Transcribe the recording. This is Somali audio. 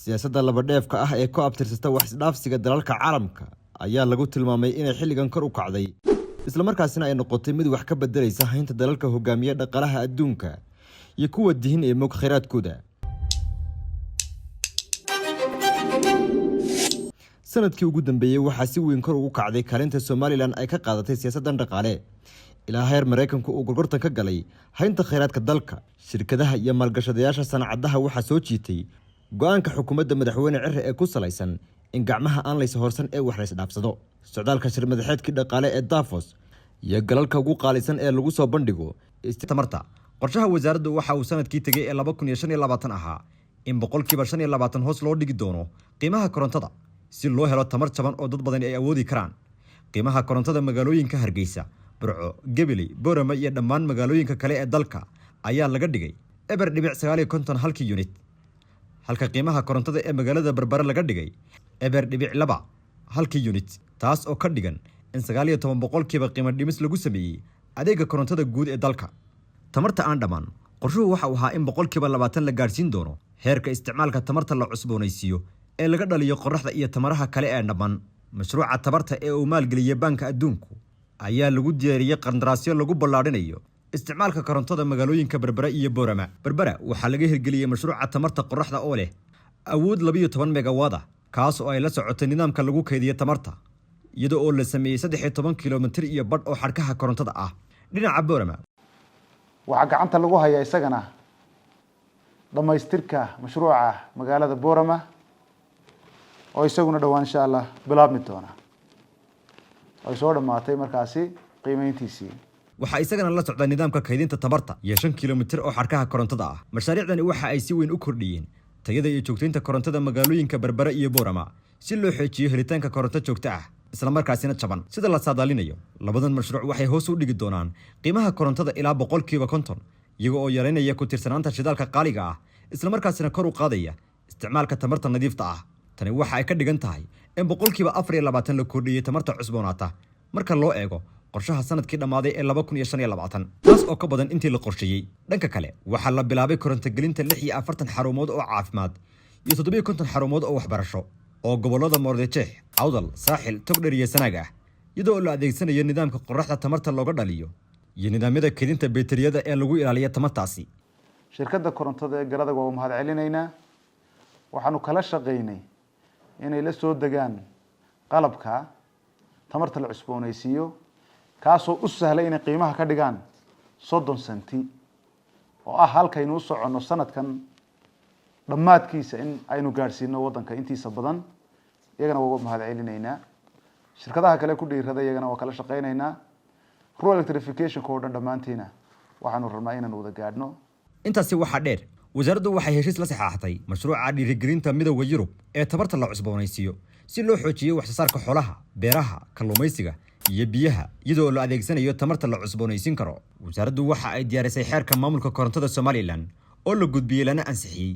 siyaasadda labadheefka ah ee ku abtirsata wax isdhaafsiga dalalka caalamka ayaa lagu tilmaamay inay xilligan kor u kacday isla markaasina ay noqotay mid wax ka bedelaysa haynta dalalka hogaamiya dhaqaalaha adduunka iyo kuwa dihin ee moog kheyraadkooda. sanadkii ugu dambeeyay waxaa si weyn kor ugu kacday kaalinta Somaliland ay ka qaadatay siyaasaddan dhaqaale ilaa heer Mareykanku uu gorgortan ka galay haynta kheyraadka dalka. shirkadaha iyo maalgashadayaasha sanacadaha waxaa soo jiitay go'aanka xukuumadda madaxweyne Cirre ee ku salaysan in gacmaha aan la horsan ee wax la isdhaafsado. socdaalka shir madaxeedkii dhaqaale ee Davos iyo galalka ugu qaalisan ee lagu soo bandhigo tamarta. qorshaha wasaaraddu waxa uu sanadkii tagay ee 2025 ahaa in 25% hoos loo dhigi doono qiimaha korontada si loo helo tamar jaban oo dad badan ay awoodi karaan. qiimaha korontada magaalooyinka Hargeysa, Burco, Gabiley, Boorama iyo dhammaan magaalooyinka kale ee dalka ayaa laga dhigay eber dhibic 9 halkii unit, halka qiimaha korontada ee magaalada Berbera laga dhigay eber dhibic 2 halkii unit, taas oo ka dhigan in 19% qiimo dhimis lagu sameeyay adeega korontada guud ee dalka. tamarta aan dhamaan qorshuhu waxa uu ahaa in 20% la gaarsiin doono heerka isticmaalka tamarta la cusboonaysiiyo ee laga dhaliyo qorraxda iyo tamaraha kale ee dhamaan. mashruuca tamarta ee uu maalgeliyay Banka Adduunku ayaa lagu diyaariyay qandaraasyo lagu ballaarinayo isticmaalka korontada magaalooyinka Berbera iyo Boorama. Berbera waxaa laga hirgeliyay mashruuca tamarta qorraxda oo leh awood 12 megawatt kaas oo ay la socotay nidaamka lagu kaydiyo tamarta iyadoo oo la sameeyay 13 kilomitir iyo badh oo xadhkaha korontada ah. dhinaca Boorama waxaa gacanta lagu hayaa isagana dhamaystirka mashruuca magaalada Boorama oo isaguna dhawaan insha Allah bilaabmi doona ay soo dhamaatay markaasi qiimeyntiisii. waxaa isagana la socda nidaamka kaydinta tamarta iyo 5 kilomitir oo xadhkaha korontada ah. mashaariicdani waxa ay si weyn u kordhiyeen tayada iyo joogteynta korontada magaalooyinka Berbera iyo Boorama si loo xoojiyo helitaanka koronto joogto ah isla markaasina jaban. sida la saadaalinayo labadan mashruuc waxay hoos u dhigi doonaan qiimaha korontada ilaa 50% iyaga oo yareynaya ku tiirsanaanta shidaalka qaaliga ah isla markaasina kor u qaadaya isticmaalka tamarta nadiifta ah. tani waxa ay ka dhigan tahay in 24% la kordhiyay tamarta cusboonaata marka loo eego qorshaha sanadkii dhamaaday ee 2025, taas oo ka badan intii la qorsheeyay. dhanka kale waxaa la bilaabay koronto gelinta 46 xarumood oo caafimaad iyo 57 xarumood oo waxbarasho oo gobolada Moordejeex, Awdal, Saaxil, Togdheer iyo Sanaag ah iyadoo la adeegsanayo nidaamka qorraxda tamarta looga dhaliyo iyo nidaamyada kaydinta bateriyada ee lagu ilaaliyo tamartaasi. shirkadda korontada ee Galada waa mahad celinaynaa. waxaanu kala shaqeynay inay la soo degaan qalabka tamarta la cusboonaysiiyo kaasoo u sahlay inay qiimaha ka dhigaan 30 senti oo ah halkaynu u soconno sanadkan dhammaadkiisa in aynu gaarsiino wadanka intiisa badan. iyagana waa mahad celinaynaa. shirkadaha kale ku dhiirada iyagana waa kala shaqeynaynaa. rural electrification oo dhan dhamaantiina waxaanu rabnaa inaan wada gaadhno. intaasi waxa dheer wasaaraddu waxay heshiis la saxaaxatay mashruuca dhiirigelinta midowga Yurub ee tamarta la cusboonaysiiyo si loo xoojiyo wax soo saarka xoolaha, beeraha, kalluumaysiga iyo biyaha iyadoo la adeegsanayo tamarta la cusboonaysiin karo. wasaaraddu waxa ay diyaarisay xeerka maamulka korontada Somaliland oo la gudbiyay lana ansixiyay